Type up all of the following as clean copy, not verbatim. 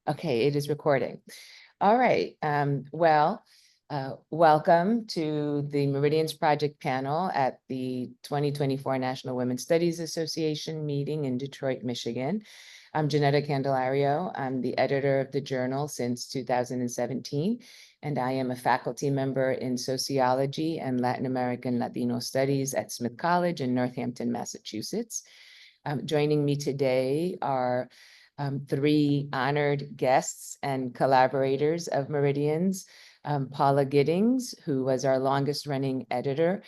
Okay, it is recording. All right. Welcome to the Meridians Project panel at the 2024 National Women's Studies Association meeting in Detroit, Michigan. I'm Ginetta Candelario. I'm the editor of the journal since 2017, and I am a faculty member in sociology and Latin American Latino studies at Smith College in Northampton, Massachusetts. Joining me today are three honored guests and collaborators of Meridians. Paula Giddings, who was our longest running editor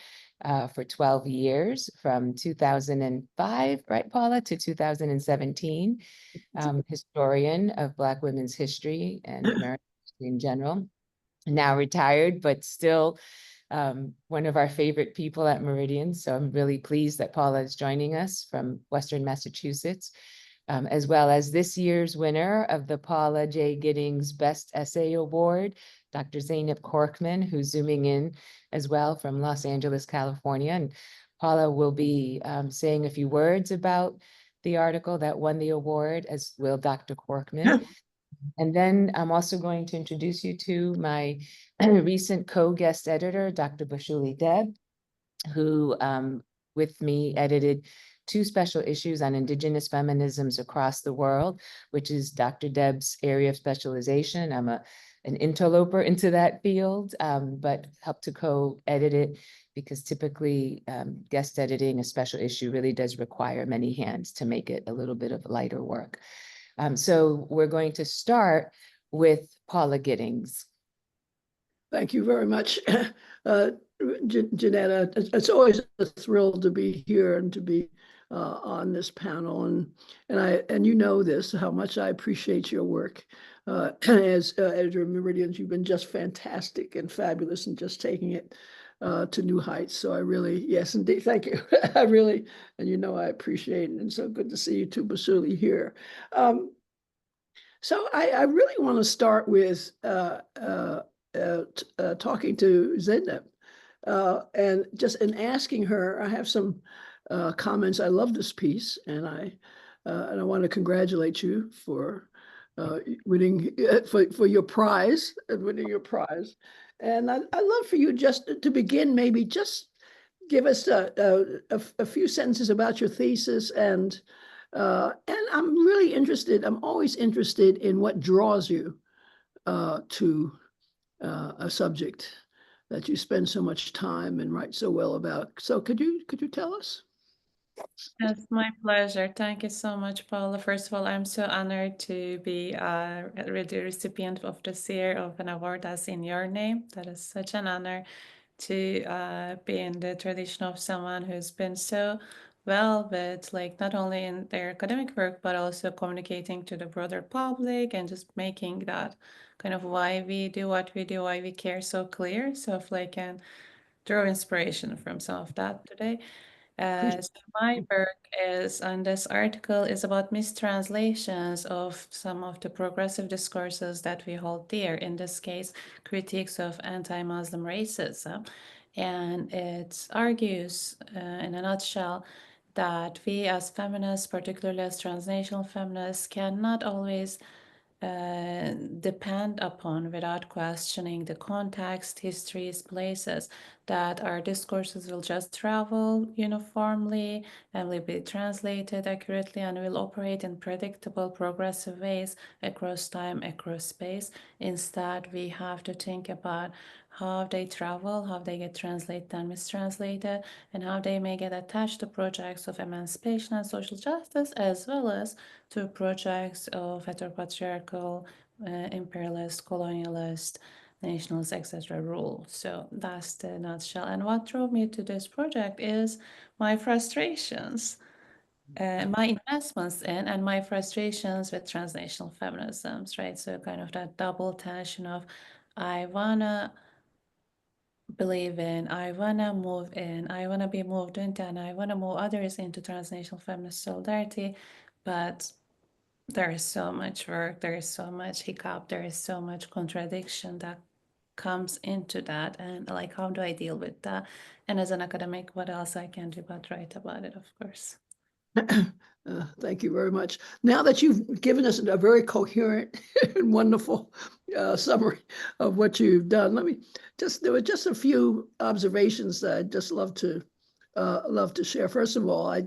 for 12 years, from 2005, right, Paula, to 2017, historian of Black women's history and American history in general, now retired, but still one of our favorite people at Meridians. So I'm really pleased that Paula is joining us from Western Massachusetts. As well as this year's winner of the Paula J. Giddings Best Essay Award, Dr. Zeynep Korkman, who's zooming in as well from Los Angeles, California. And Paula will be saying a few words about the article that won the award, as will Dr. Korkman. And then I'm also going to introduce you to my recent co-guest editor, Dr. Basuli Deb, who with me edited 2 special issues on Indigenous feminisms across the world, which is Dr. Deb's area of specialization. I'm an interloper into that field, but helped to co-edit it because typically guest editing a special issue really does require many hands to make it a little bit of lighter work. So we're going to start with Paula Giddings. Thank you very much, Ginetta. It's always a thrill to be here and to be on this panel, and you know this, how much I appreciate your work as editor of Meridians. You've been just fantastic and fabulous and just taking it to new heights. So I really, yes, indeed, thank you. I really, and you know I appreciate it, and so good to see you too, Basuli, here. So I really want to start with talking to Zeynep and just in asking her. I have some comments. I love this piece, and I want to congratulate you for winning for your prize and winning your prize. And I'd love for you just to begin, maybe just give us a few sentences about your thesis, and I'm really interested. I'm always interested in what draws you to a subject that you spend so much time and write so well about. So could you tell us? It's my pleasure. Thank you so much, Paula. First of all, I'm so honored to be the recipient of this year of an award that's in your name. That is such an honor to be in the tradition of someone who's been so well with, like, not only in their academic work, but also communicating to the broader public and just making that kind of why we do what we do, why we care so clear. So if I can draw inspiration from some of that today. So my work is on this article is about mistranslations of some of the progressive discourses that we hold dear, in this case, critiques of anti-Muslim racism. And it argues, in a nutshell, that we as feminists, particularly as transnational feminists, cannot always depend upon without questioning the context, histories, places, that our discourses will just travel uniformly and will be translated accurately and will operate in predictable, progressive ways across time, across space. Instead, we have to think about how they travel, how they get translated and mistranslated, and how they may get attached to projects of emancipation and social justice, as well as to projects of heteropatriarchal, imperialist, colonialist, nationalist, etc. rule. So that's the nutshell. And what drove me to this project is my frustrations, my investments in, and my frustrations with transnational feminisms, right? So kind of that double tension of I wanna believe in, I wanna move in, I wanna be moved into, and I wanna move others into transnational feminist solidarity, but there is so much work, there is so much hiccup, there is so much contradiction that comes into that, and like, how do I deal with that? And as an academic, what else I can do but write about it, of course. Thank you very much. Now that you've given us a very coherent and wonderful summary of what you've done, there were just a few observations that I'd just love to share. First of all, I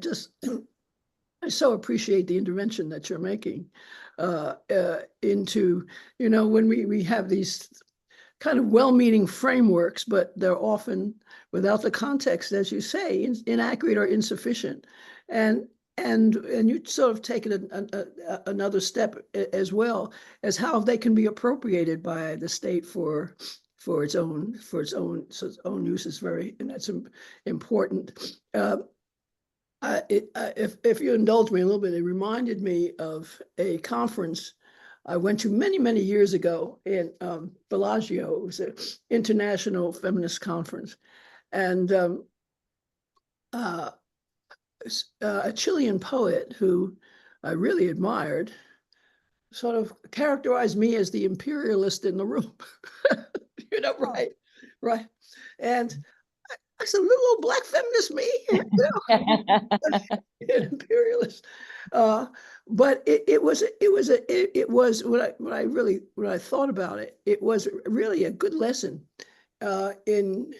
so appreciate the intervention that you're making into, when we have these kind of well-meaning frameworks, but they're often, without the context, as you say, inaccurate or insufficient. And you sort of take it another step as well as how they can be appropriated by the state for its own use is and that's important. If you indulge me a little bit, it reminded me of a conference I went to many, many years ago in Bellagio. It was an international feminist conference. And a Chilean poet who I really admired sort of characterized me as the imperialist in the room. Right, right. And I said, little old Black feminist me, an imperialist. But it was when I thought about it, it was really a good lesson in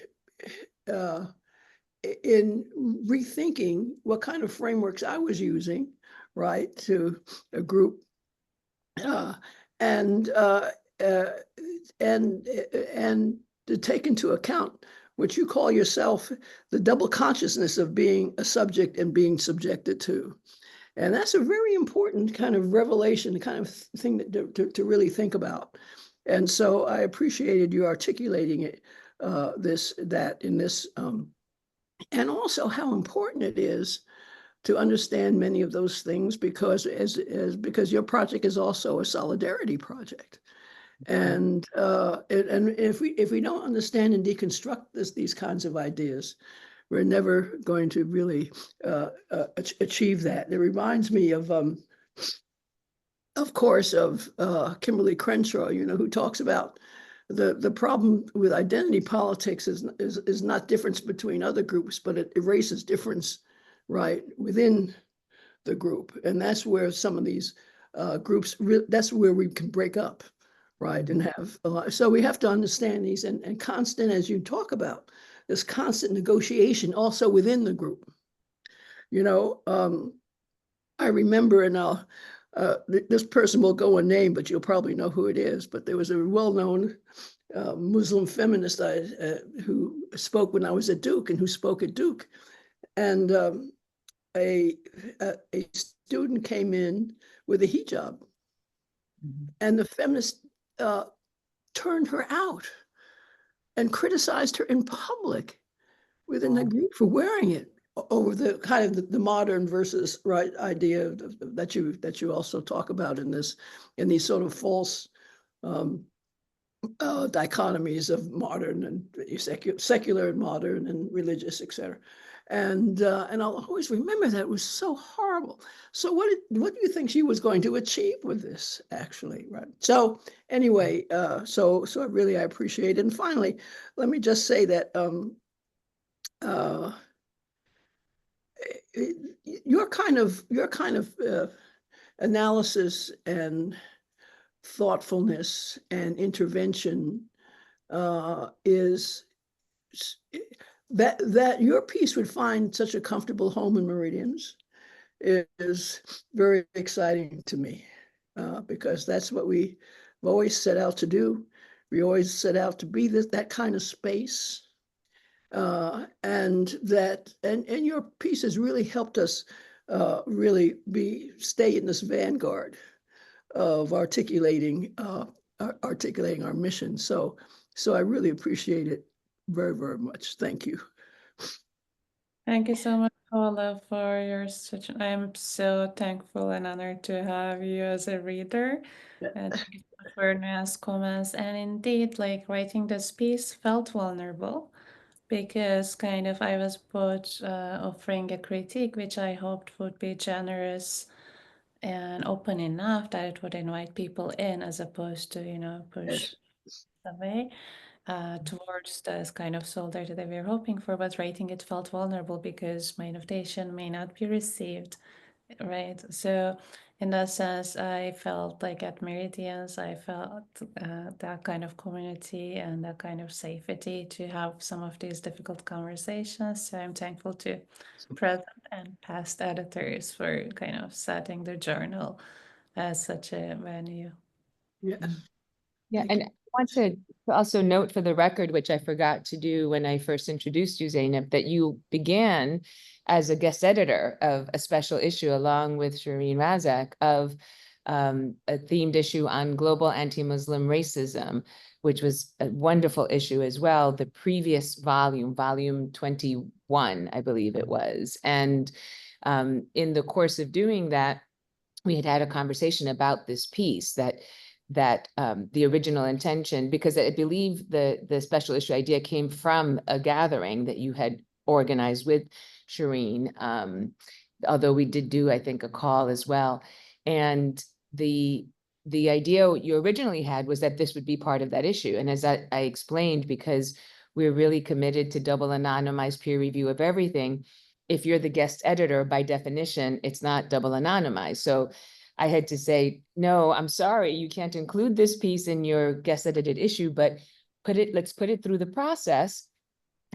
rethinking what kind of frameworks I was using, right, to a group, and to take into account what you call yourself the double consciousness of being a subject and being subjected to. And that's a very important kind of revelation, kind of thing to really think about. And so I appreciated you articulating it, and also how important it is to understand many of those things, because because your project is also a solidarity project. And if we don't understand and deconstruct these kinds of ideas, we're never going to really achieve that. It reminds me of course, of Kimberly Crenshaw, who talks about the problem with identity politics is not difference between other groups, but it erases difference, right, within the group. And that's where some of these groups, that's where we can break up, right, and have a lot. So we have to understand these and constant, as you talk about, this constant negotiation also within the group. I remember, and this person will go unnamed, but you'll probably know who it is. But there was a well-known Muslim feminist who spoke when I was at Duke, and who spoke at Duke. And a student came in with a hijab, and the feminist turned her out and criticized her in public within the group for wearing it, over the kind of the modern versus right idea that you also talk about in these sort of false dichotomies of modern and secular and modern and religious, etc. And I'll always remember that. It was so horrible. So what do you think she was going to achieve with this, actually, right? So anyway, so I really appreciate it. And finally, let me just say that your kind of analysis and thoughtfulness and intervention is that your piece would find such a comfortable home in Meridians is very exciting to me, because that's what we've always set out to do. We always set out to be that kind of space. And your piece has really helped us really stay in this vanguard of articulating our mission. So I really appreciate it very, very much. Thank you. Thank you so much, Paula, for your I am so thankful and honored to have you as a reader. And thank you so much for your nice comments. And indeed, like, writing this piece felt vulnerable, because kind of I was both offering a critique, which I hoped would be generous and open enough that it would invite people in, as opposed to, push away. towards this kind of solidarity that we're hoping for, but writing it felt vulnerable because my invitation may not be received, right? So in that sense, I felt like at Meridians, I felt that kind of community and that kind of safety to have some of these difficult conversations. So I'm thankful to present and past editors for kind of setting the journal as such a venue. Yes. Yeah, Thank and you. I want to also note for the record, which I forgot to do when I first introduced you, Zeynep, that you began as a guest editor of a special issue along with Shireen Razak of a themed issue on global anti-Muslim racism, which was a wonderful issue as well. The previous volume, volume 21, I believe it was. And in the course of doing that, we had a conversation about this piece that the original intention, because I believe the special issue idea came from a gathering that you had organized with Shireen, although we did do, I think, a call as well. And the idea you originally had was that this would be part of that issue. And as I explained, because we're really committed to double anonymized peer review of everything, if you're the guest editor, by definition, it's not double anonymized. So I had to say, no, I'm sorry, you can't include this piece in your guest edited issue, but let's put it through the process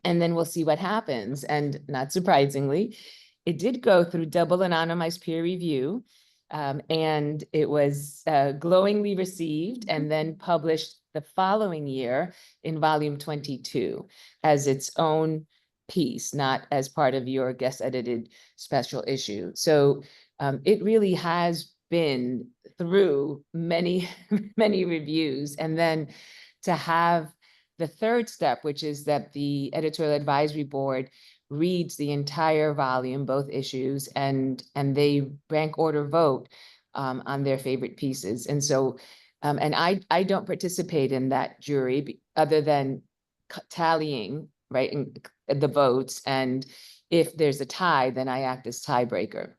and then we'll see what happens. And not surprisingly, it did go through double anonymized peer review. And it was glowingly received and then published the following year in volume 22 as its own piece, not as part of your guest edited special issue. So it really has been through many, many reviews. And then to have the third step, which is that the editorial advisory board reads the entire volume, both issues, and they rank order vote on their favorite pieces. And so, and I don't participate in that jury other than tallying, right, and the votes. And if there's a tie, then I act as tiebreaker.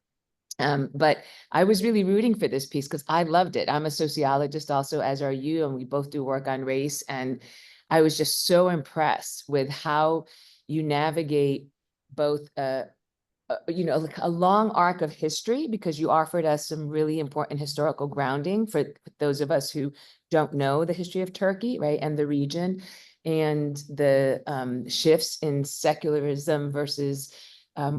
But I was really rooting for this piece because I loved it. I'm a sociologist also, as are you, and we both do work on race. And I was just so impressed with how you navigate both like a long arc of history, because you offered us some really important historical grounding for those of us who don't know the history of Turkey, right, and the region, and the shifts in secularism versus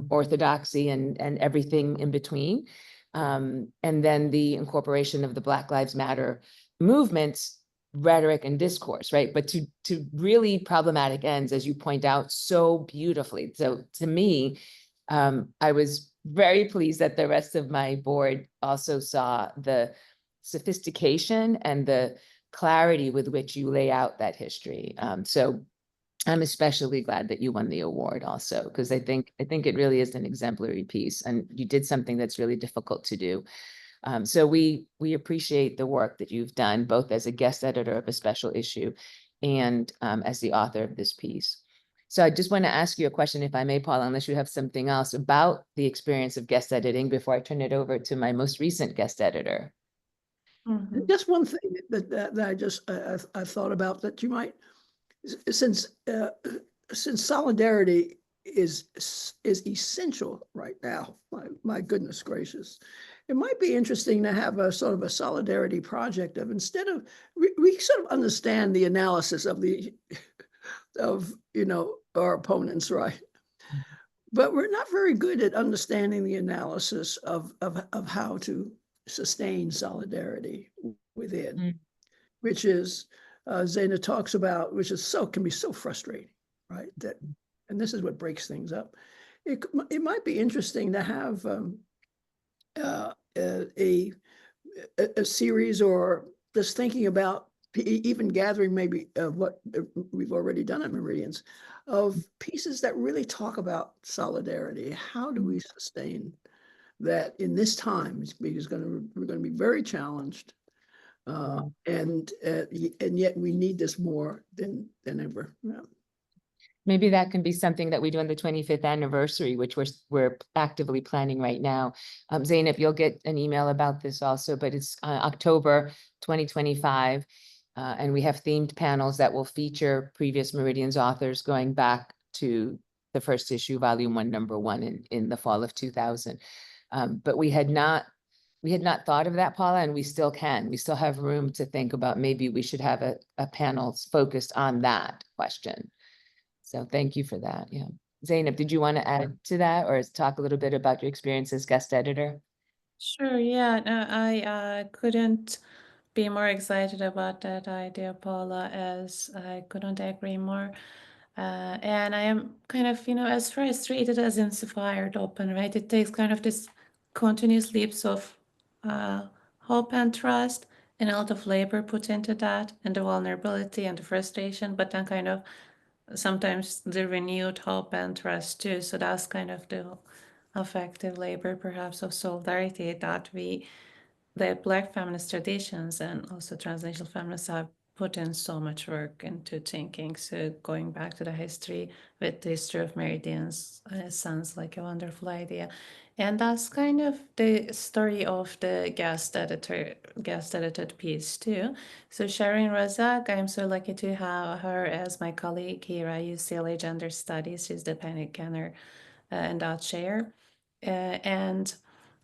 orthodoxy and everything in between. And then the incorporation of the Black Lives Matter movements, rhetoric and discourse, right? But to really problematic ends, as you point out so beautifully. So to me, I was very pleased that the rest of my board also saw the sophistication and the clarity with which you lay out that history. So I'm especially glad that you won the award also, because I think it really is an exemplary piece, and you did something that's really difficult to do. So we appreciate the work that you've done, both as a guest editor of a special issue and as the author of this piece. So I just want to ask you a question, if I may, Paula, unless you have something else about the experience of guest editing before I turn it over to my most recent guest editor. Mhm. Just one thing that I thought about that you might, since solidarity is essential right now. My goodness gracious, it might be interesting to have a sort of a solidarity project of, instead of we sort of understand the analysis of our opponents, right? But we're not very good at understanding the analysis of how to sustain solidarity within, which is Zeynep talks about, which is can be so frustrating, right? And this is what breaks things up. It might be interesting to have a series, or just thinking about even gathering maybe what we've already done at Meridians, of pieces that really talk about solidarity. How do we sustain that in this time? Because we're going to be very challenged, and yet we need this more than ever. Yeah. Maybe that can be something that we do on the 25th anniversary, which we're actively planning right now. Zeynep, you'll get an email about this also, but it's October 2025. And we have themed panels that will feature previous Meridians authors going back to the first issue, volume 1, number 1 in the fall of 2000. But we had not thought of that, Paula, and we still can. We still have room to think about maybe we should have a panel focused on that question. So thank you for that. Yeah. Zeynep, did you want to add to that or talk a little bit about your experience as guest editor? Sure, yeah, no, I couldn't be more excited about that idea, Paula, as I couldn't agree more. And I am kind of, as frustrated as inspired open, right? It takes kind of this continuous leaps of hope and trust and a lot of labor put into that and the vulnerability and the frustration, but then kind of sometimes the renewed hope and trust too. So that's kind of the effective labor perhaps of solidarity that the Black feminist traditions and also transnational feminists have put in so much work into thinking. So going back to the history with the history of Meridians sounds like a wonderful idea. And that's kind of the story of the guest edited piece too. So Sharon Razak, I'm so lucky to have her as my colleague here at UCLA Gender Studies. She's the Penny Kenner and that chair. And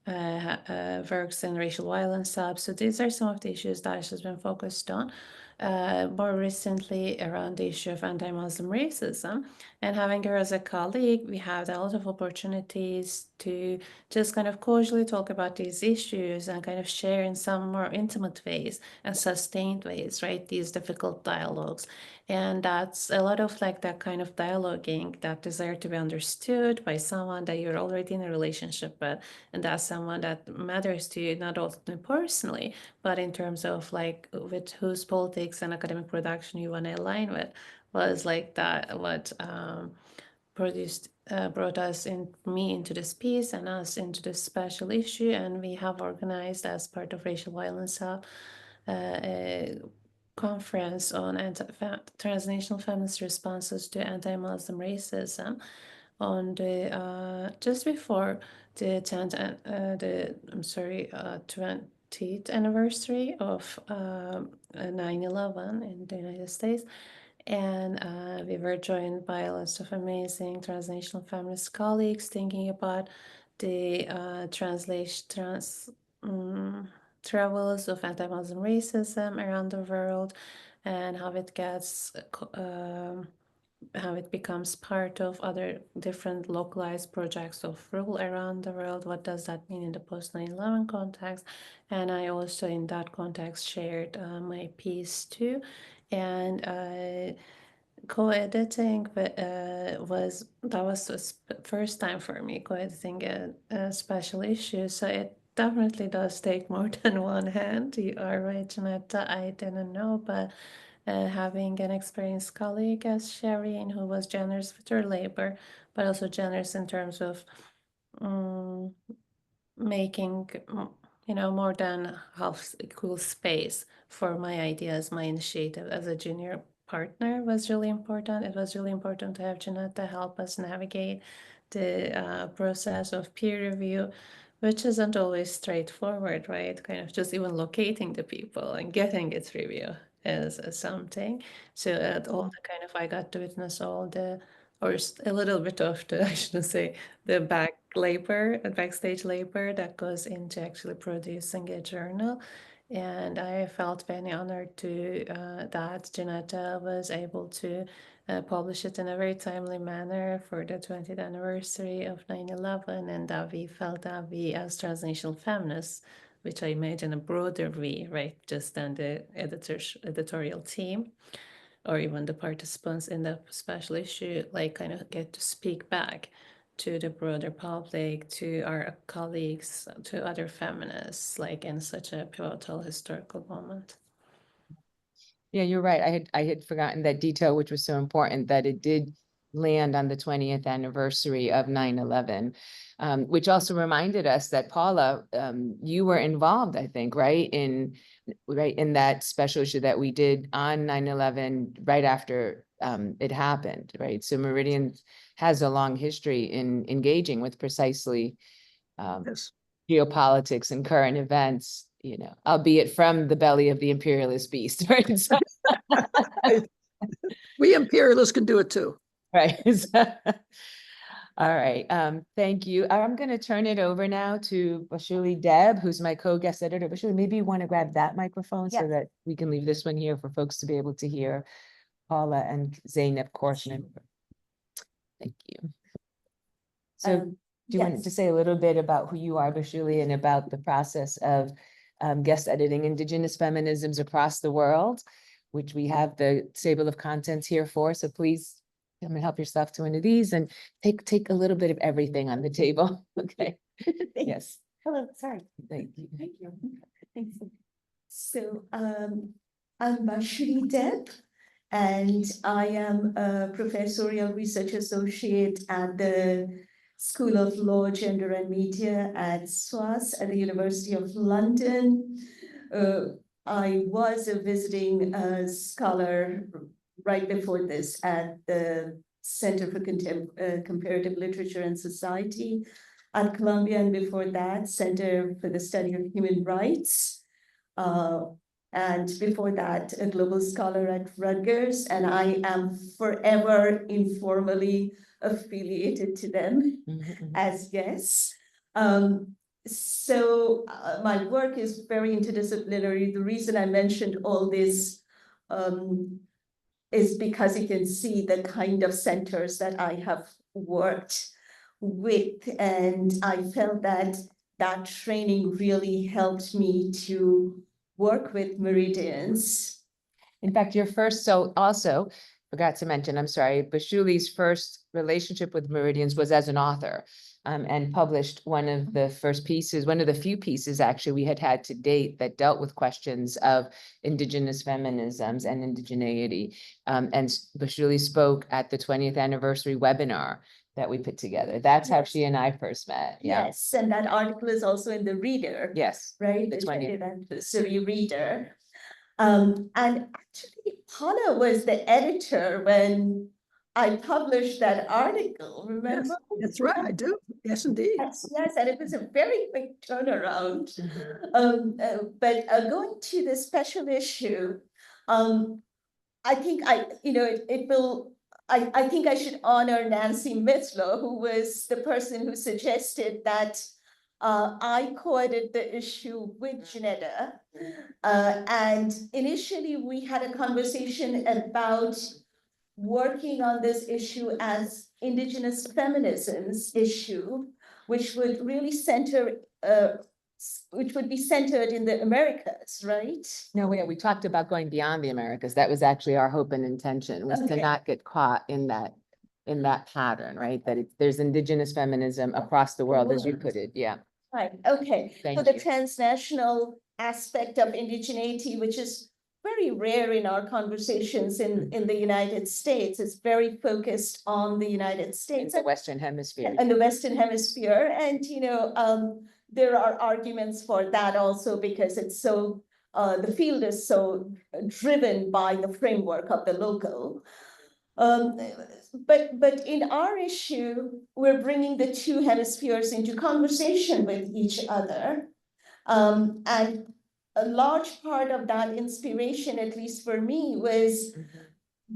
works in racial violence subs. So these are some of the issues that she's been focused on. More recently around the issue of anti-Muslim racism. And having her as a colleague, we have a lot of opportunities to just kind of casually talk about these issues and kind of share in some more intimate ways and sustained ways, right? These difficult dialogues. And that's a lot of like that kind of dialoguing, that desire to be understood by someone that you're already in a relationship with, and that's someone that matters to you, not only personally, but in terms of like with whose politics and academic production you want to align with, was like that what brought us into this piece and us into this special issue. And we have organized as part of Racial Violence Hub a conference on transnational feminist responses to anti-Muslim racism on the just before the 20th anniversary of 9/11 in the United States. And we were joined by lots of amazing transnational feminist colleagues thinking about the travels of anti-Muslim racism around the world and how it gets how it becomes part of other different localized projects of rule around the world. What does that mean in the post 9/11 context? And I also in that context shared my piece too. And co-editing was the first time for me co-editing a special issue. So it definitely does take more than one hand. You are right, Ginetta. I didn't know, but having an experienced colleague as Shireen, who was generous with her labor, but also generous in terms of making, more than half equal space for my ideas, my initiative as a junior partner was really important. It was really important to have Ginetta help us navigate the process of peer review, which isn't always straightforward, right? Kind of just even locating the people and getting its review is something. So all the kind of, I got to witness all the, or a little bit of the, I shouldn't say, the backstage labor that goes into actually producing a journal. And I felt very honored to that Ginetta was able to publish it in a very timely manner for the 20th anniversary of 9/11, and that we felt that we as transnational feminists, which I imagine a broader we, right, just than the editorial team, or even the participants in the special issue, like kind of get to speak back to the broader public, to our colleagues, to other feminists, like in such a pivotal historical moment. Yeah, you're right. I had forgotten that detail, which was so important, that it did land on the 20th anniversary of 9/11, which also reminded us that Paula, you were involved, I think, right in that special issue that we did on 9/11 right after it happened, right? So Meridian has a long history in engaging with precisely Yes. geopolitics and current events you know, albeit from the belly of the imperialist beast, right? So, We imperialists can do it too. right. All right. Thank you. I'm going to turn it over now to Basuli Deb, who's my co-guest editor. Basuli, maybe you want to grab that microphone so that we can leave this one here for folks to be able to hear Paula and Zeynep Korkman. Thank you. So do you want to say a little bit about who you are, Basuli, and about the process of guest editing Indigenous feminisms across the world, which we have the table of contents here for. So please come and help yourself to one of these and take a little bit of everything on the table. Okay. Yes. Hello, sorry. Thank you. Thank you. Thanks. So I'm Basuli Deb, and I am a professorial research associate at the School of Law, Gender and Media at SOAS at the University of London. I was a visiting scholar right before this at the Center for Comparative Literature and Society at Columbia, and before that, Center for the Study of Human Rights. And before that, a global scholar at Rutgers, and I am forever informally affiliated to them as guests. So my work is very interdisciplinary. The reason I mentioned all this is because you can see the kind of centers that I have worked with, and I felt that that training really helped me to work with Meridians. In fact, your first, so also forgot to mention, I'm sorry, Basuli's first relationship with Meridians was as an author, and published one of the first pieces, one of the few pieces actually we had to date that dealt with questions of Indigenous feminisms and indigeneity. And Basuli spoke at the 20th anniversary webinar that we put together. That's how she and I first met. Yeah. Yes, and that article is also in the Reader. Yes. Right? The 20th. Basuli Reader. And actually, Paula was the editor when I published that article, remember? Yes, that's right, I do. Yes, indeed. Yes, and it was a very quick turnaround. But going to the special issue, I think I think I should honor Nancy Mithlow, who was the person who suggested that I co-edited the issue with Ginetta. And initially we had a conversation about working on this issue as Indigenous feminisms issue, which would really center, which would be centered in the Americas, right? No, we talked about going beyond the Americas. That was actually our hope and intention, was to not get caught in that pattern, right? That there's Indigenous feminism across the world, as you put it. Yeah. Right, okay. Thank so the you. transnational aspect of indigeneity, which is very rare in our conversations in the United States, is very focused on the United In States the Western Hemisphere. and the Western Hemisphere. And, there are arguments for that also because it's so, the field is so driven by the framework of the local. But in our issue, we're bringing the two hemispheres into conversation with each other. And a large part of that inspiration, at least for me, was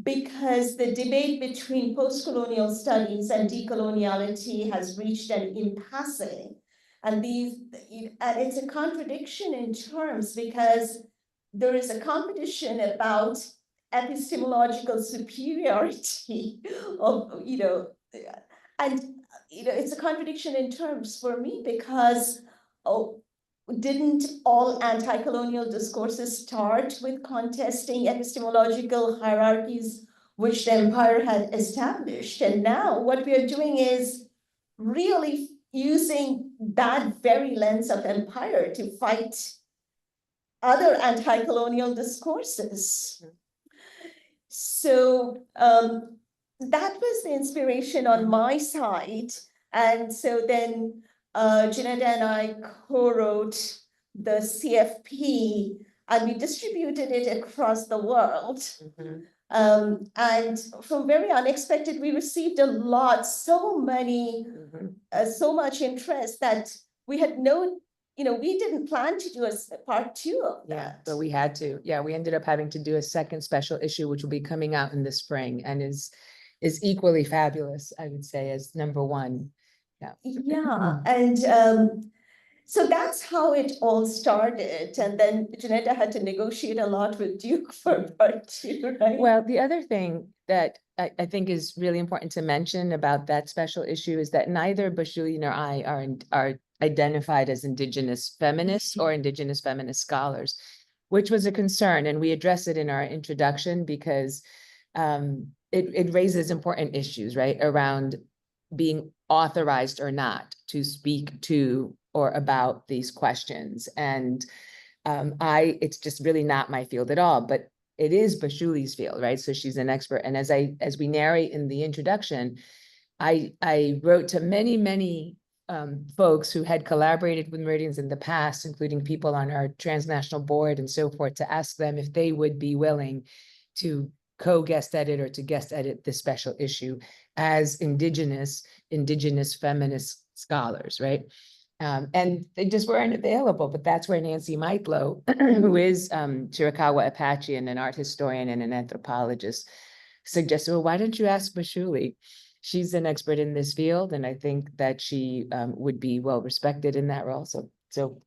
because the debate between post-colonial studies and decoloniality has reached an impasse. And it's a contradiction in terms because there is a competition about epistemological superiority of, it's a contradiction in terms for me because, didn't all anti-colonial discourses start with contesting epistemological hierarchies which the empire had established? And now what we are doing is really using that very lens of empire to fight other anti-colonial discourses. So that was the inspiration on my side. And so then Ginetta and I co-wrote the CFP and we distributed it across the world. And from very unexpected, we received a lot, so much interest that we had no we didn't plan to do a part 2 of Yeah, that. but we had to. Yeah, we ended up having to do a second special issue, which will be coming out in the spring and is equally fabulous, I would say, as number 1. Yeah. Yeah, and so that's how it all started. And then Ginetta had to negotiate a lot with Duke for part 2, right? Well, the other thing that I think is really important to mention about that special issue is that neither Basuli nor I are identified as Indigenous feminists or Indigenous feminist scholars, which was a concern. And we address it in our introduction because it raises important issues, right, around being authorized or not to speak to or about these questions. And it's just really not my field at all, but it is Basuli's field, right? So she's an expert. And as we narrate in the introduction, I wrote to many folks who had collaborated with Meridians in the past, including people on our transnational board and so forth, to ask them if they would be willing to co-guest edit or to guest edit this special issue as Indigenous feminist scholars, right? And they just weren't available, but that's where Nancy Mitlow, who is Chiricahua Apache and an art historian and an anthropologist, suggested, well, why don't you ask Basuli? She's an expert in this field, and I think that she would be well respected in that role. So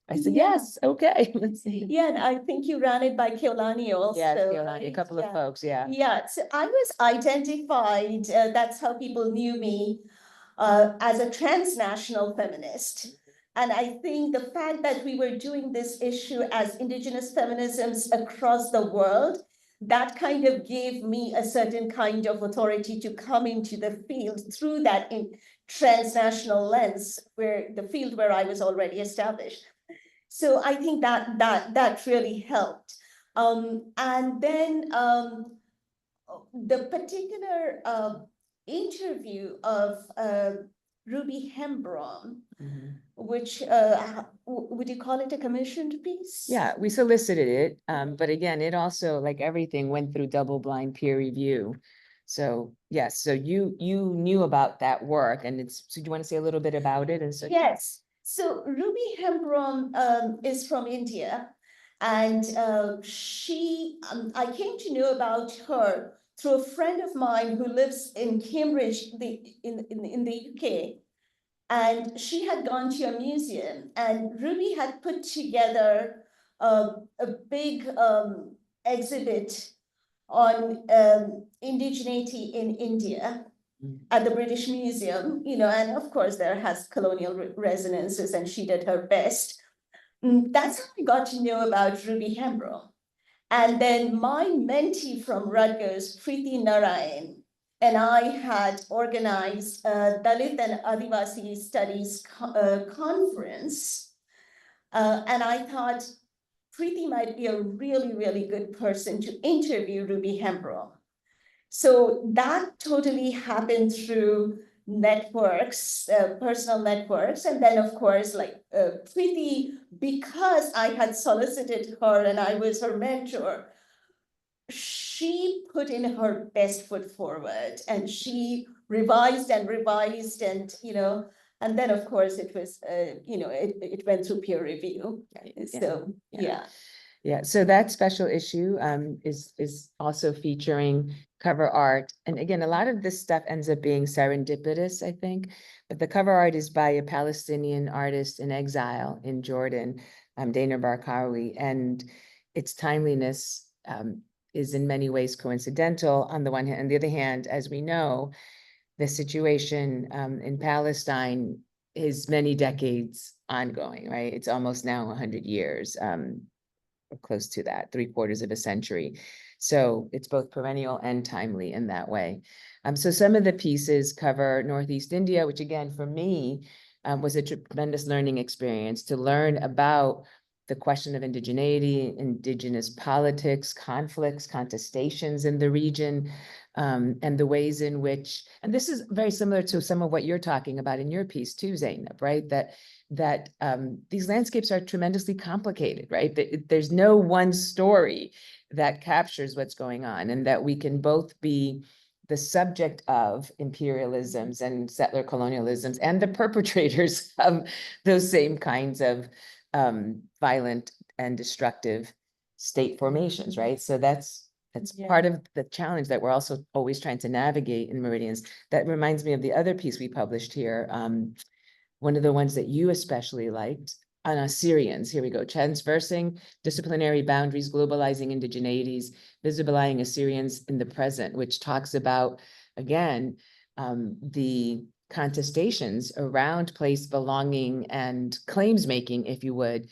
I said, Yeah. yes, okay, let's see. Yeah, and I think you ran it by Keolani also. Yes, Keolani, a right? couple of folks, yeah. Yeah, so I was identified, that's how people knew me, as a transnational feminist. And I think the fact that we were doing this issue as Indigenous feminisms across the world, that kind of gave me a certain kind of authority to come into the field through that transnational lens, where the field where I was already established. So I think that really helped. And then the particular interview of Ruby Hembron, which would you call it a commissioned piece? Yeah, we solicited it, but again, it also, like everything, went through double-blind peer review. So yes, so you knew about that work, and so do you want to say a little bit about it? And so Yes. So Ruby Hembron is from India, and I came to know about her through a friend of mine who lives in Cambridge, in the UK. And she had gone to a museum, and Ruby had put together a big exhibit on indigeneity in India at the British Museum, and of course there has colonial resonances, and she did her best. That's how I got to know about Ruby Hembron. And then my mentee from Rutgers, Preeti Narayan, and I had organized a Dalit and Adivasi Studies conference. And I thought Preeti might be a really, really good person to interview Ruby Hembron. So that totally happened through networks, personal networks. And then of course, like Preeti, because I had solicited her and I was her mentor, she put in her best foot forward, and she revised and and then of course it was, it went through peer review. So, yeah. Yeah, so that special issue is also featuring cover art. And again, a lot of this stuff ends up being serendipitous, I think. But the cover art is by a Palestinian artist in exile in Jordan, Dana Barkawi. And its timeliness is in many ways coincidental on the one hand. On the other hand, as we know, the situation in Palestine is many decades ongoing, right? It's almost now 100 years. Or close to that, 3/4 of a century. So it's both perennial and timely in that way. So some of the pieces cover Northeast India, which again, for me, was a tremendous learning experience to learn about the question of indigeneity, indigenous politics, conflicts, contestations in the region, and the ways in which, and this is very similar to some of what you're talking about in your piece too, Zeynep, right? That these landscapes are tremendously complicated, right? There's no one story that captures what's going on, and that we can both be the subject of imperialisms and settler colonialisms and the perpetrators of those same kinds of violent and destructive state formations, right? So that's Yeah. part of the challenge that we're also always trying to navigate in Meridians. That reminds me of the other piece we published here. One of the ones that you especially liked on Assyrians. Here we go. Transversing disciplinary boundaries, globalizing indigeneities, visibilizing Assyrians in the present, which talks about, again, the contestations around place belonging and claims making, if you would,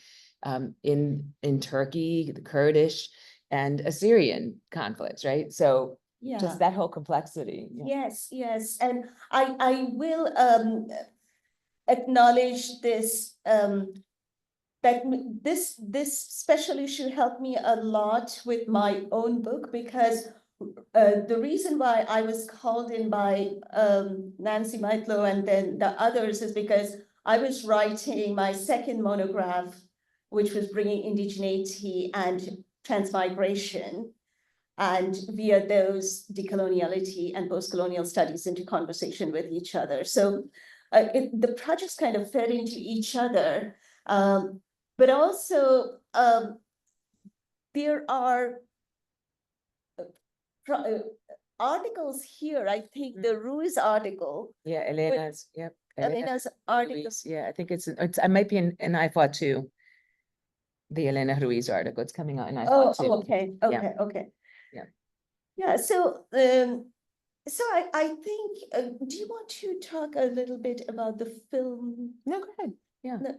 in Turkey, the Kurdish and Assyrian conflicts, right? So Yeah. just that whole complexity. Yeah. Yes, yes, and I will acknowledge this that this special issue helped me a lot with my own book, because the reason why I was called in by Nancy Meitlow and then the others is because I was writing my second monograph, which was bringing indigeneity and transmigration, and via those decoloniality and post-colonial studies into conversation with each other. So the projects kind of fed into each other, but also there are articles here. I think the Ruiz article, Yeah, Elena's, yep. Elena's article. Ruiz, yeah, I think it's I might be in IFA too. The Elena Ruiz article, it's coming out in IFA too. Okay, Yeah. okay, okay. Yeah. Yeah, so I think, do you want to talk a little bit about the film? No, go ahead. Yeah. No,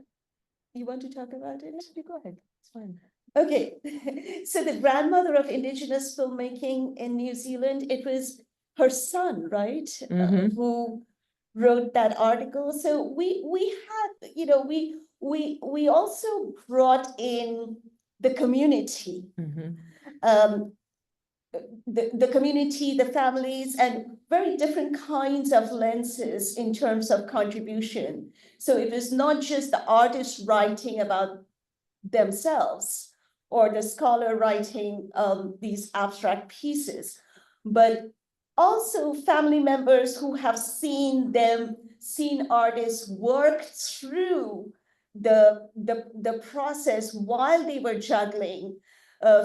you want to talk about it? You go ahead. It's fine. Okay, so the grandmother of Indigenous filmmaking in New Zealand, it was her son, right? Mhm. Who wrote that article. So we had, you know, we also brought in the community, Mhm. the community, the families, and very different kinds of lenses in terms of contribution. So it was not just the artist writing about themselves or the scholar writing these abstract pieces, but also family members who have seen artists work through the process while they were juggling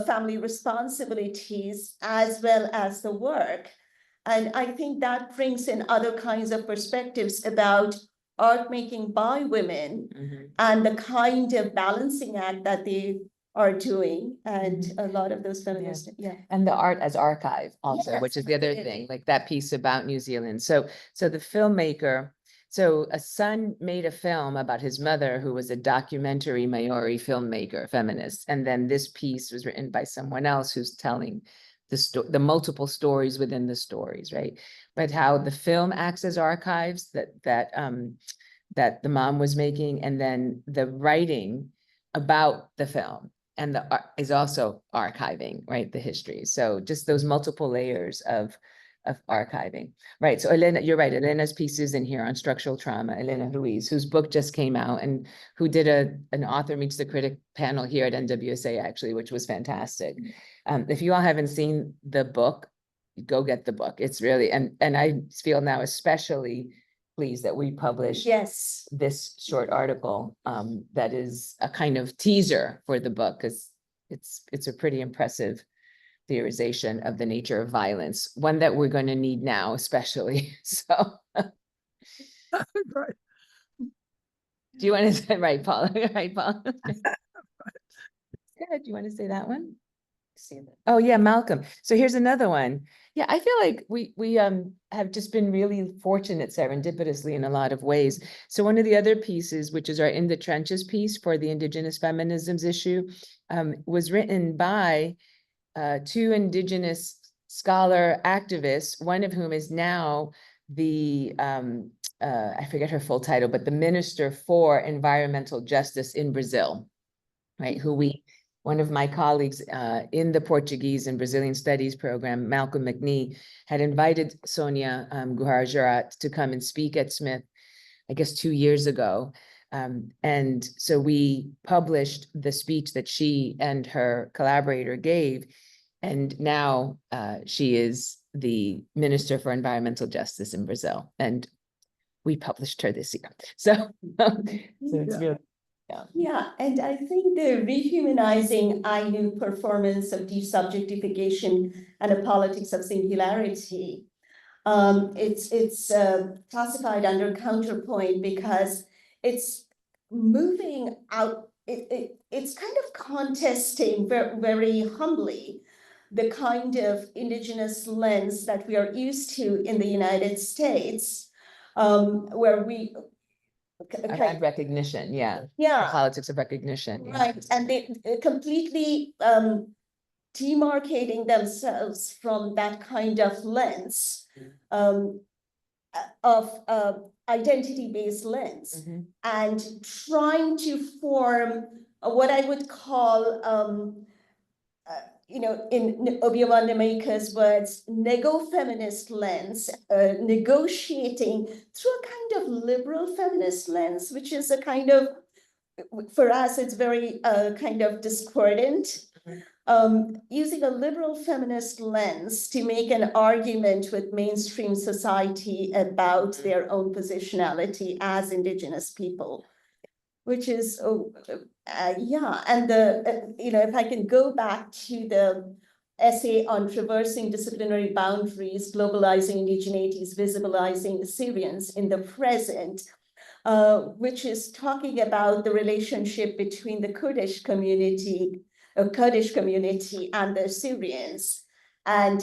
family responsibilities as well as the work. And I think that brings in other kinds of perspectives about art making by women Mhm. and the kind of balancing act that they are doing. And a lot of those feminists, yeah. And the art as archive also, which is the other Yes, thing, like that piece about New Zealand. So the filmmaker, so a son made a film about his mother, who was a documentary Maori filmmaker, feminist. And then this piece was written by someone else who's telling the multiple stories within the stories, right? But how the film acts as archives that the mom was making, and then the writing about the film and the art is also archiving, right? The history. So just those multiple layers of archiving, right? So Elena, you're right. Elena's piece is in here on structural trauma. Elena Ruiz, whose book just came out and who did an author meets the critic panel here at NWSA, actually, which was fantastic. If you all haven't seen the book, go get the book. It's really, and I feel now especially pleased that we published Yes. this short article that is a kind of teaser for the book, because it's a pretty impressive theorization of the nature of violence, one that we're going to need now, especially. So Right. do you want to say, right, Paula? Right, Paula? Go ahead. Do you want to say that one? Oh yeah, Malcolm. So here's another one. Yeah, I feel like we have just been really fortunate serendipitously in a lot of ways. So one of the other pieces, which is our In the Trenches piece for the Indigenous Feminisms issue, was written by two Indigenous scholar activists, one of whom is now the I forget her full title, but the Minister for Environmental Justice in Brazil, right? One of my colleagues in the Portuguese and Brazilian Studies program, Malcolm McNee, had invited Sonia Gujarajara to come and speak at Smith, I guess 2 years ago. And so we published the speech that she and her collaborator gave. And now she is the Minister for Environmental Justice in Brazil. And we published her this year. So it's Yeah. really, Yeah, and I think the rehumanizing Ainu performance of desubjectification and a politics of singularity, it's classified under counterpoint because it's moving out, it's kind of contesting very humbly the kind of indigenous lens that we are used to in the United States, where we Around recognition, yeah. yeah. Politics of recognition. Yeah. Right, and they completely demarcating themselves from that kind of lens of identity-based lens, Mhm. and trying to form what I would call, in Obioma Namaika's words, nego-feminist lens, negotiating through a kind of liberal feminist lens, which is a kind of, for us, it's very kind of discordant, using a liberal feminist lens to make an argument with mainstream society about their own positionality as Indigenous people, which is, yeah. And if I can go back to the essay on traversing disciplinary boundaries, globalizing indigenities, visibilizing Assyrians in the present, which is talking about the relationship between the Kurdish community and the Assyrians, and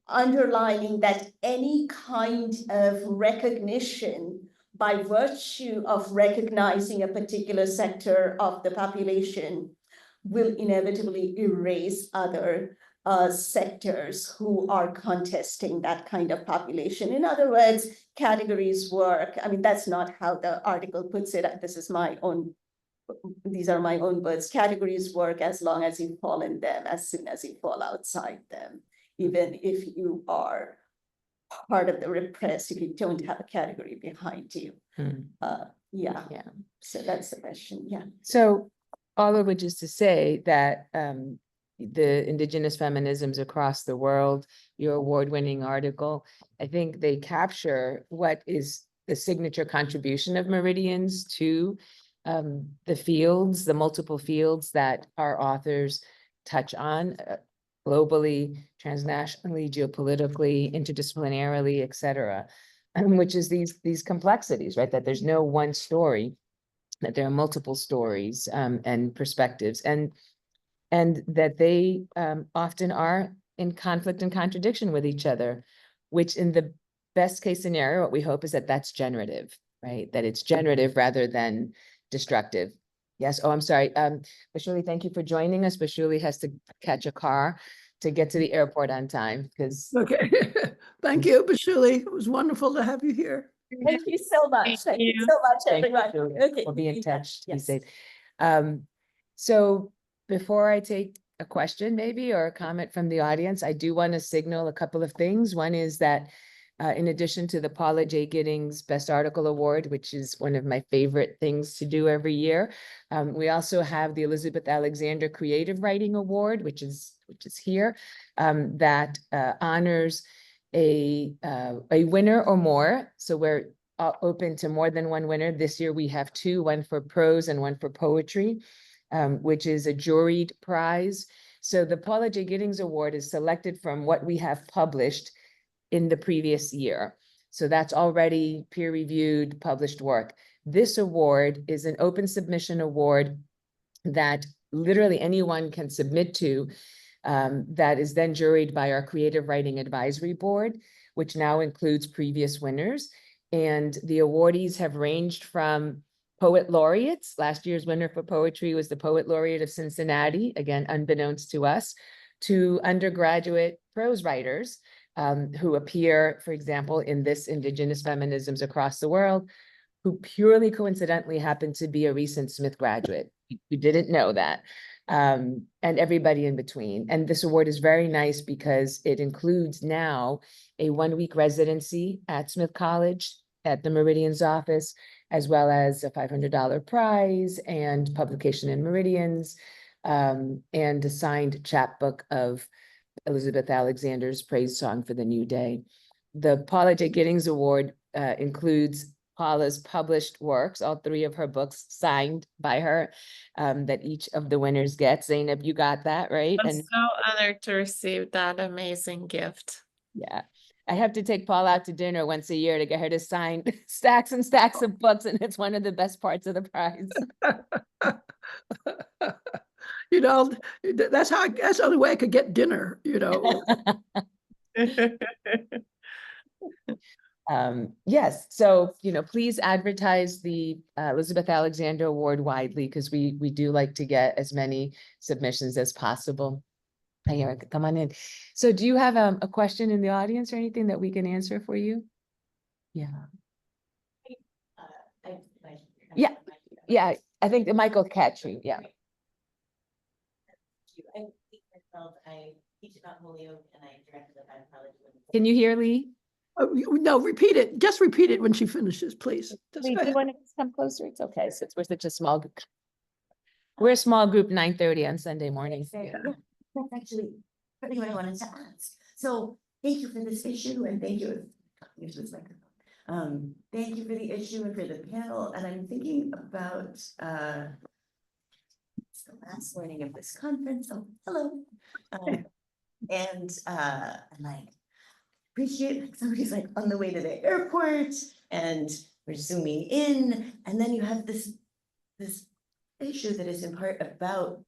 underlining that any kind of recognition by virtue of recognizing a particular sector of the population will inevitably erase other sectors who are contesting that kind of population. In other words, categories work. I mean, that's not how the article puts it. These are my own words. Categories work as long as you fall in them, as soon as you fall outside them. Even if you are part of the repressed, if you don't have a category behind you. Yeah. So that's the question, yeah. So all of which is to say that the Indigenous feminisms across the world, your award-winning article, I think they capture what is the signature contribution of Meridians to the fields, the multiple fields that our authors touch on globally, transnationally, geopolitically, interdisciplinarily, et cetera, which is these complexities, right? That there's no one story, that there are multiple stories and perspectives, and that they often are in conflict and contradiction with each other, which in the best case scenario, what we hope is that that's generative, right? That it's generative rather than destructive. Yes, oh, I'm sorry. Basuli, thank you for joining us. Basuli has to catch a car to get to the airport on time because. Okay, thank you, Basuli. It was wonderful to have you here. Thank you so much. Thank you so much, everyone. Okay. We'll be in touch. Be Yes. safe. So before I take a question maybe or a comment from the audience, I do want to signal a couple of things. One is that in addition to the Paula J. Giddings Best Article Award, which is one of my favorite things to do every year, we also have the Elizabeth Alexander Creative Writing Award, which is here, that honors a winner or more. So we're open to more than one winner. This year we have two, one for prose and one for poetry, which is a juried prize. So the Paula J. Giddings Award is selected from what we have published in the previous year. So that's already peer-reviewed, published work. This award is an open submission award that literally anyone can submit to, that is then juried by our Creative Writing Advisory Board, which now includes previous winners. And the awardees have ranged from poet laureates. Last year's winner for poetry was the Poet Laureate of Cincinnati, again, unbeknownst to us, to undergraduate prose writers who appear, for example, in this Indigenous Feminisms Across the World, who purely coincidentally happened to be a recent Smith graduate. We didn't know that. And everybody in between. And this award is very nice because it includes now a 1-week residency at Smith College at the Meridians office, as well as a $500 prize and publication in Meridians, and a signed chapbook of Elizabeth Alexander's praise song for the new day. The Paula J. Giddings Award includes Paula's published works, all 3 of her books signed by her, that each of the winners gets. Zeynep, you got that, right? I'm And so honored to receive that amazing gift. yeah, I have to take Paula out to dinner once a year to get her to sign stacks and stacks of books, and it's one of the best parts of the prize. You know, that's the only way I could get dinner, you know. Yes, so, please advertise the Elizabeth Alexander Award widely, because we do like to get as many submissions as possible. Hey, Erica, come on in. So do you have a question in the audience or anything that we can answer for you? Yeah. Yeah, yeah, I think the mic will catch you, yeah. I teach about Holyoke and I directed the College. Can you hear Lee? No, repeat it. Just repeat it when she finishes, please. Just Lee, go do you ahead. want to come closer? It's okay, since we're such a small group. We're a small group, 9:30 on Sunday mornings. Yeah, that's actually really what I wanted to ask. So thank you for this issue and thank you. Here's this microphone. Thank you for the issue and for the panel. And I'm thinking about it's the last morning of this conference. So hello. And I'm like, appreciate like somebody's like on the way to the airport and we're zooming in, and then you have this issue that is in part about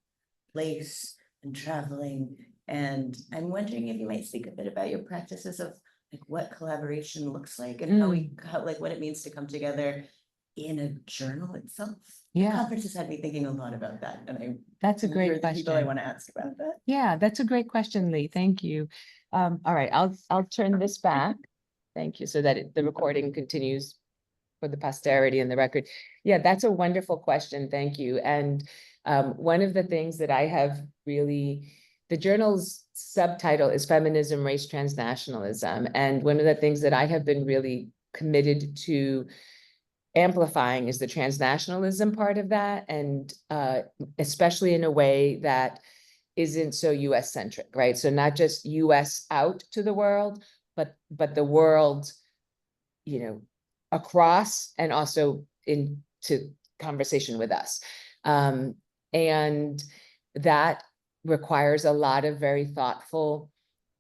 place and traveling. And I'm wondering if you might speak a bit about your practices of like what collaboration looks like and how like what it means to come together in a journal itself. Yeah. The conference has had me thinking a lot about that, and That's a you're great the people I question. want to ask about that. Yeah, that's a great question, Lee. Thank you. All right, I'll turn this back. Thank you, so that the recording continues for the posterity and the record. Yeah, that's a wonderful question. Thank you. And one of the things that I have really, the journal's subtitle is Feminism, Race, Transnationalism. And one of the things that I have been really committed to amplifying is the transnationalism part of that, and especially in a way that isn't so US centric, right? So not just US out to the world, but the world, across and also into conversation with us. And that requires a lot of very thoughtful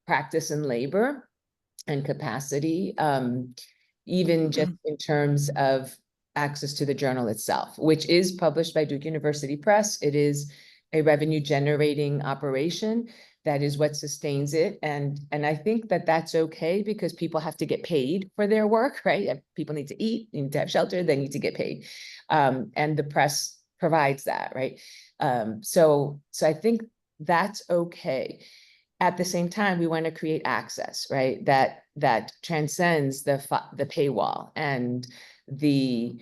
practice and labor and capacity, even just in terms of access to the journal itself, which is published by Duke University Press. It is a revenue generating operation. That is what sustains it. And I think that that's okay, because people have to get paid for their work, right? People need to eat, need to have shelter, they need to get paid. And the press provides that, right? So I think that's okay. At the same time, we want to create access, right? That transcends the paywall and the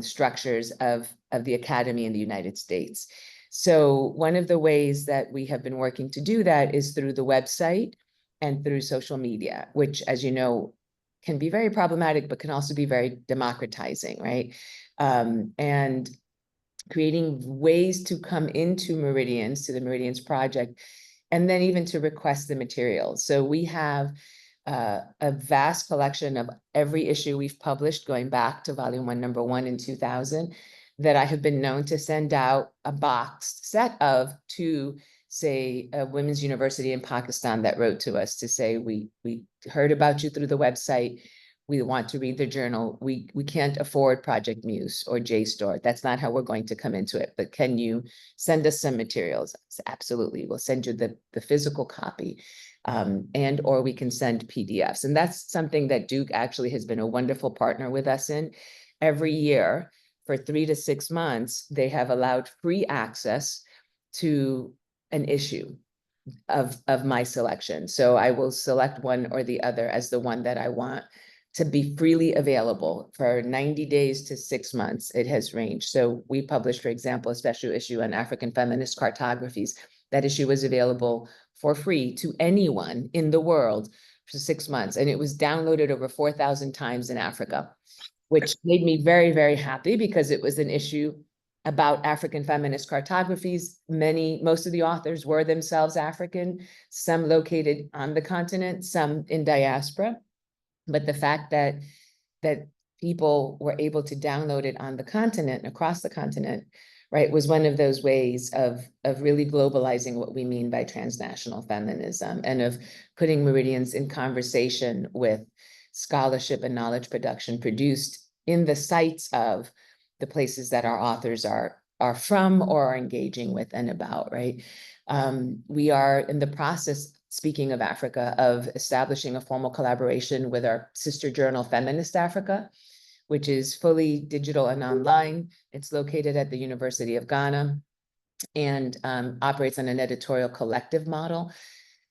structures of the academy in the United States. So one of the ways that we have been working to do that is through the website and through social media, which, as you know, can be very problematic, but can also be very democratizing, right? And creating ways to come into Meridians, to the Meridians Project, and then even to request the materials. So we have a vast collection of every issue we've published, going back to volume 1, number 1 in 2000, that I have been known to send out a boxed set of to, say, a women's university in Pakistan that wrote to us to say, we heard about you through the website. We want to read the journal. We can't afford Project Muse or JSTOR. That's not how we're going to come into it. But can you send us some materials? Absolutely. We'll send you the physical copy, and or we can send PDFs. And that's something that Duke actually has been a wonderful partner with us in. Every year, for 3 to 6 months, they have allowed free access to an issue of my selection. So I will select one or the other as the one that I want to be freely available for 90 days to 6 months. It has ranged. So we published, for example, a special issue on African feminist cartographies. That issue was available for free to anyone in the world for 6 months. And it was downloaded over 4,000 times in Africa, which made me very, very happy, because it was an issue about African feminist cartographies. Most of the authors were themselves African, some located on the continent, some in diaspora. But the fact that people were able to download it on the continent, across the continent, right, was one of those ways of really globalizing what we mean by transnational feminism, and of putting Meridians in conversation with scholarship and knowledge production produced in the sites of the places that our authors are from or are engaging with and about, right? We are in the process, speaking of Africa, of establishing a formal collaboration with our sister journal, Feminist Africa, which is fully digital and online. It's located at the University of Ghana and operates on an editorial collective model.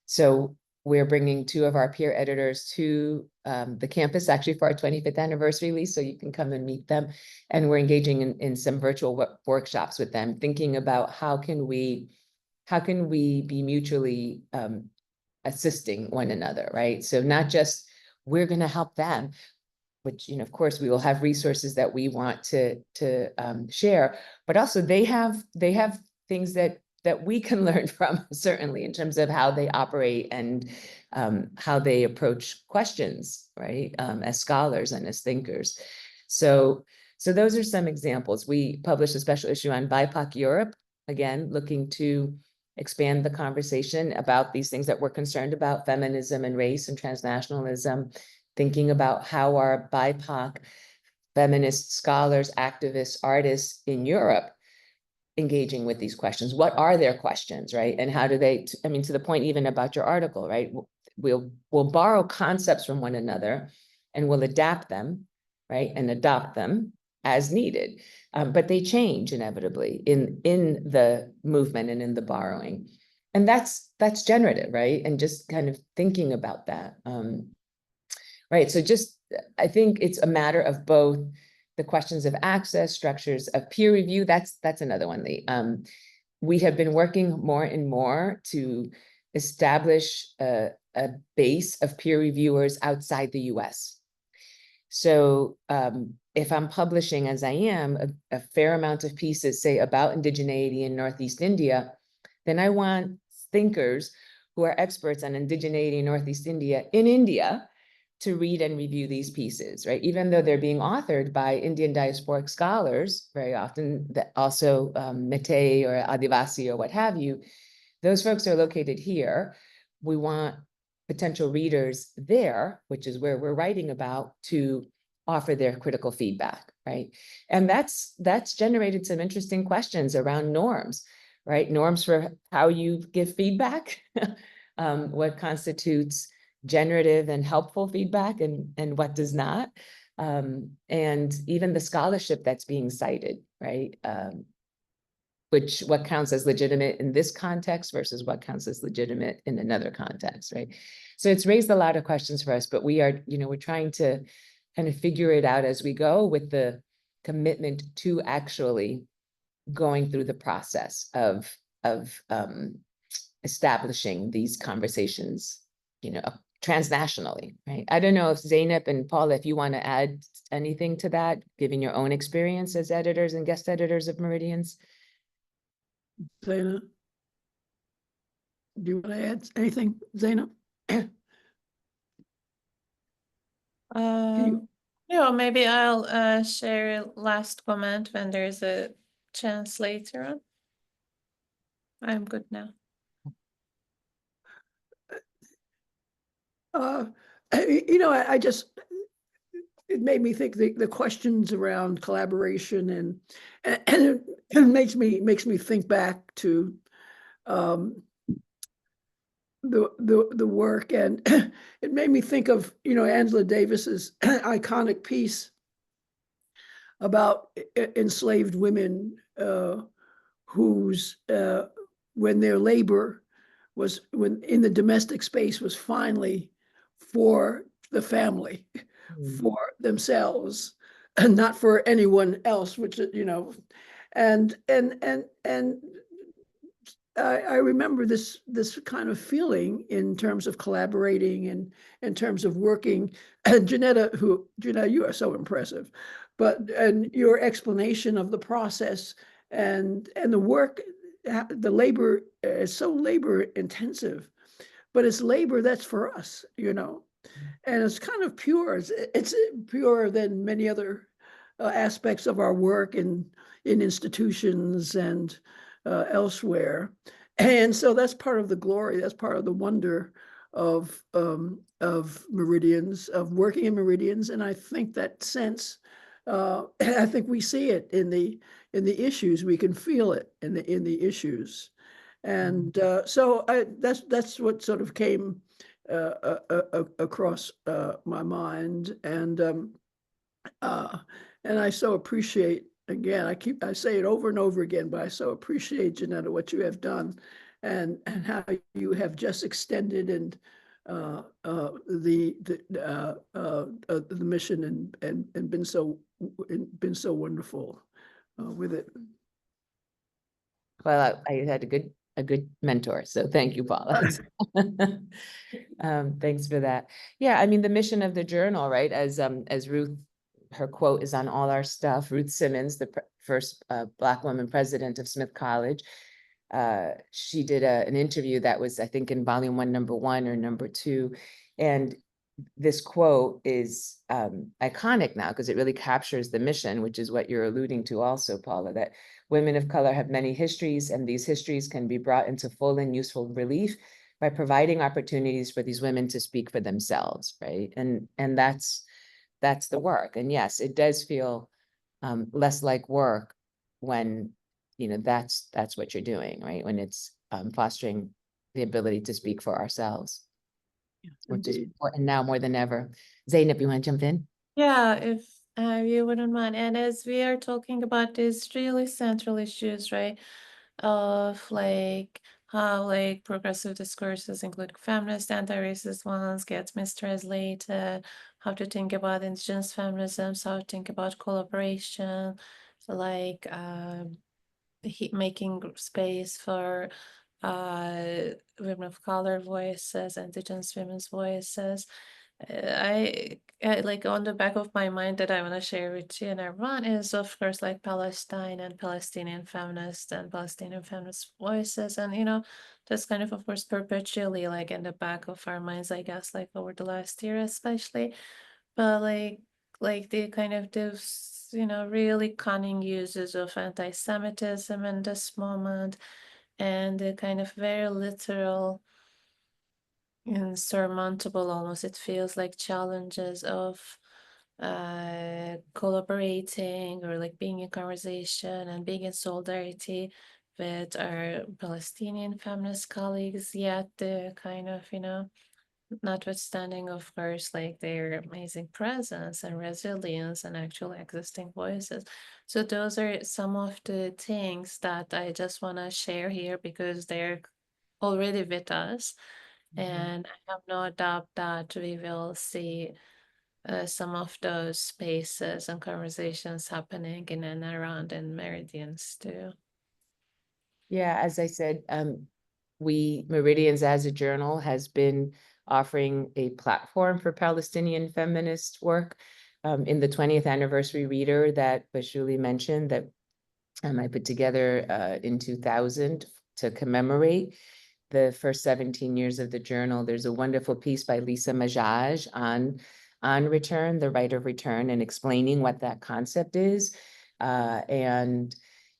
So we're bringing 2 of our peer editors to the campus, actually for our 25th anniversary release, so you can come and meet them. And we're engaging in some virtual workshops with them, thinking about how can we be mutually assisting one another, right? So not just we're going to help them, which, of course, we will have resources that we want to share, but also they have things that we can learn from, certainly, in terms of how they operate and how they approach questions, right, as scholars and as thinkers. So those are some examples. We published a special issue on BIPOC Europe, again, looking to expand the conversation about these things that we're concerned about, feminism and race and transnationalism, thinking about how our BIPOC feminist scholars, activists, artists in Europe engaging with these questions. What are their questions, right? And how do they, I mean, to the point even about your article, right? We'll borrow concepts from one another and we'll adapt them, right? And adopt them as needed. But they change inevitably in the movement and in the borrowing. And that's generative, right? And just kind of thinking about that. Right, so just, I think it's a matter of both the questions of access, structures of peer review. That's another one. We have been working more and more to establish a base of peer reviewers outside the US. So if I'm publishing, as I am, a fair amount of pieces, say, about indigeneity in Northeast India, then I want thinkers who are experts on indigeneity in Northeast India to read and review these pieces, right? Even though they're being authored by Indian diasporic scholars, very often, that also Meitei or Adivasi or what have you, those folks are located here. We want potential readers there, which is where we're writing about, to offer their critical feedback, right? And that's generated some interesting questions around norms, right? Norms for how you give feedback, what constitutes generative and helpful feedback and what does not, and even the scholarship that's being cited, right? What counts as legitimate in this context versus what counts as legitimate in another context, right? So it's raised a lot of questions for us, but we are, we're trying to kind of figure it out as we go, with the commitment to actually going through the process of establishing these conversations, transnationally, right? I don't know if Zeynep and Paula, if you want to add anything to that, given your own experience as editors and guest editors of Meridians. Zeynep, do you want to add anything, Zeynep? No, maybe I'll share a last comment when there's a chance later on. I'm good now. I just, it made me think the questions around collaboration and it makes me think back to the work, and it made me think of Angela Davis's iconic piece about enslaved women whose when their labor was in the domestic space was finally for the family, for themselves, and not for anyone else, which and I remember this kind of feeling in terms of collaborating and in terms of working. And Ginetta, you are so impressive, and your explanation of the process and the work, the labor is so labor intensive, but it's labor that's for us, And it's kind of pure. It's purer than many other aspects of our work in institutions and elsewhere. And so that's part of the glory. That's part of the wonder of Meridians, of working in Meridians. And I think that sense, I think we see it in the issues. We can feel it in the issues. And so that's what sort of came across my mind, and I so appreciate, again, I say it over and over again, but I so appreciate, Ginetta, what you have done, and how you have just extended and the mission and been so wonderful with it. Well, I had a good mentor, so thank you, Paula. Thanks for that. Yeah, I mean, the mission of the journal, right? As Ruth, her quote is on all our stuff. Ruth Simmons, the first Black woman president of Smith College, she did an interview that was, I think, in volume 1, number 1 or number 2, and this quote is iconic now because it really captures the mission, which is what you're alluding to also, Paula, that women of color have many histories, and these histories can be brought into full and useful relief by providing opportunities for these women to speak for themselves, right? And that's the work. And yes, it does feel less like work when, you know, that's what you're doing, right? When it's fostering the ability to speak for ourselves. Which is important now more than ever. Zeynep, you want to jump in? Yeah, if you wouldn't mind. And as we are talking about these really central issues, right, of like how like progressive discourses, including feminist, anti-racist ones, gets mistranslated, how to think about indigenous feminisms, how to think about collaboration, so like making space for women of color voices, indigenous women's voices. I like on the back of my mind that I want to share with you and everyone is, of course, like Palestine and Palestinian feminists and Palestinian feminist voices, and you know, just kind of course perpetually like in the back of our minds, I guess, like over the last year especially, but like the kind of those, you know, really cunning uses of anti-Semitism in this moment, and the kind of very literal, insurmountable almost, it feels like, challenges of collaborating or like being in conversation and being in solidarity with our Palestinian feminist colleagues, yet the kind of, you know, notwithstanding, of course, like their amazing presence and resilience and actual existing voices. So those are some of the things that I just want to share here because they're already with us. And I have no doubt that we will see some of those spaces and conversations happening in and around in Meridians too. Yeah, as I said, Meridians as a journal has been offering a platform for Palestinian feminist work. In the 20th anniversary reader that Basuli mentioned that I put together in 2000 to commemorate the first 17 years of the journal, there's a wonderful piece by Lisa Majaj on return, the right of return, and explaining what that concept is. And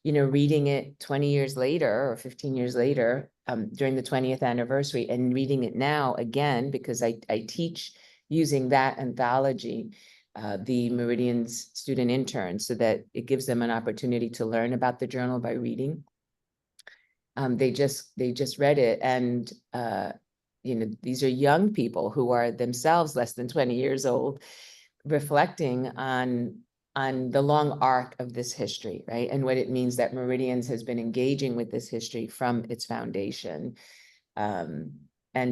you know, reading it 20 years later or 15 years later, during the 20th anniversary, and reading it now again, because I teach using that anthology, the Meridians student interns, so that it gives them an opportunity to learn about the journal by reading. They just read it, and you know, these are young people who are themselves less than 20 years old, reflecting on the long arc of this history, right? And what it means that Meridians has been engaging with this history from its foundation. And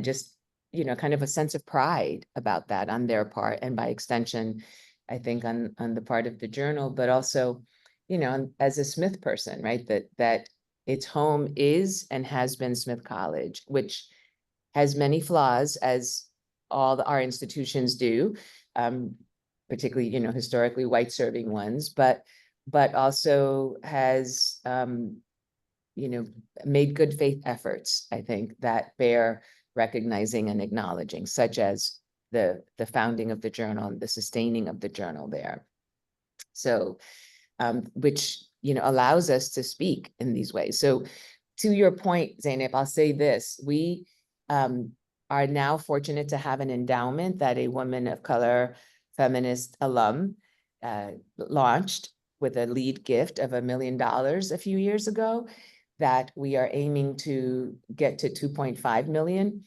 just, you know, kind of a sense of pride about that on their part, and by extension, I think on the part of the journal, but also, you know, as a Smith person, right? That its home is and has been Smith College, which has many flaws, as all our institutions do, particularly, you know, historically white serving ones, but also has, you know, made good faith efforts, I think, that bear recognizing and acknowledging, such as the founding of the journal and the sustaining of the journal there. So, which, you know, allows us to speak in these ways. So to your point, Zeynep, I'll say this, we are now fortunate to have an endowment that a woman of color feminist alum launched with a lead gift of $1 million a few years ago, that we are aiming to get to 2.5 million,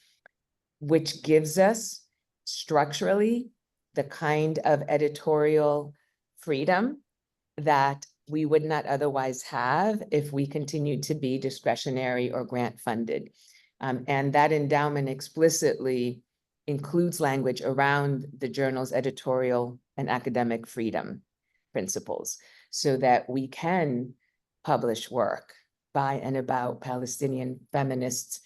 which gives us structurally the kind of editorial freedom that we would not otherwise have if we continued to be discretionary or grant funded. And that endowment explicitly includes language around the journal's editorial and academic freedom principles, so that we can publish work by and about Palestinian feminists,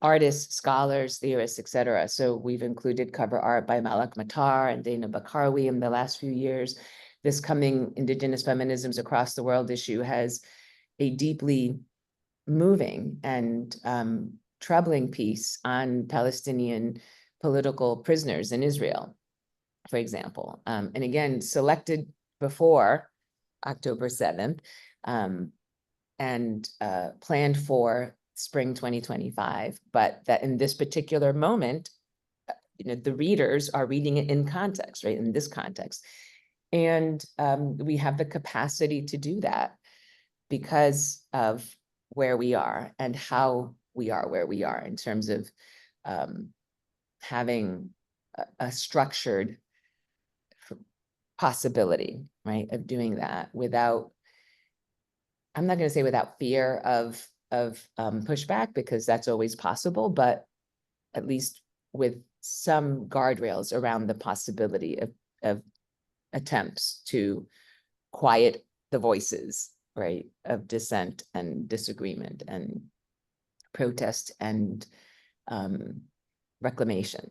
artists, scholars, theorists, et cetera. So we've included cover art by Malak Matar and Dana Bakarwi in the last few years. This coming Indigenous Feminisms Across the World issue has a deeply moving and troubling piece on Palestinian political prisoners in Israel, for example. And again, selected before October 7th and planned for spring 2025, but that in this particular moment, you know, the readers are reading it in context, right? In this context. And we have the capacity to do that because of where we are and how we are where we are in terms of having a structured possibility, right, of doing that without, I'm not going to say without fear of pushback, because that's always possible, but at least with some guardrails around the possibility of attempts to quiet the voices, right, of dissent and disagreement and protest and reclamation.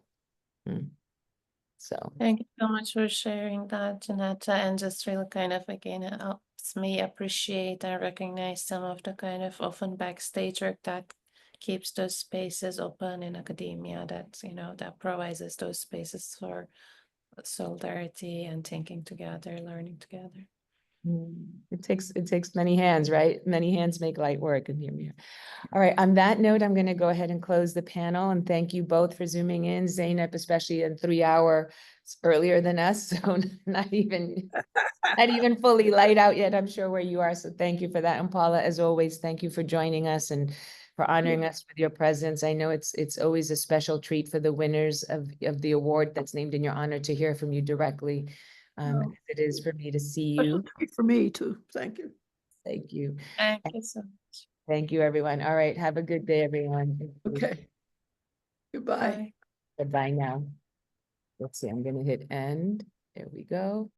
So thank you so much for sharing that, Ginetta, and just really kind of again it helps me appreciate and recognize some of the kind of often backstage work that keeps those spaces open in academia, that, you know, that provides us those spaces for solidarity and thinking together, learning together. it takes many hands, right? Many hands make light work, and here we are. All right, on that note, I'm going to go ahead and close the panel, and thank you both for zooming in. Zeynep, especially in 3 hours earlier than us, so not even fully light out yet, I'm sure, where you are. So thank you for that. And Paula, as always, thank you for joining us and for honoring us with your presence. I know it's always a special treat for the winners of the award that's named in your honor to hear from you directly. It is for me to see you. For me too. Thank you. Thank you. Thank you so much. Thank you, everyone. All right, have a good day, everyone. Okay. Goodbye. Bye. Goodbye now. Let's see, I'm gonna hit end. There we go.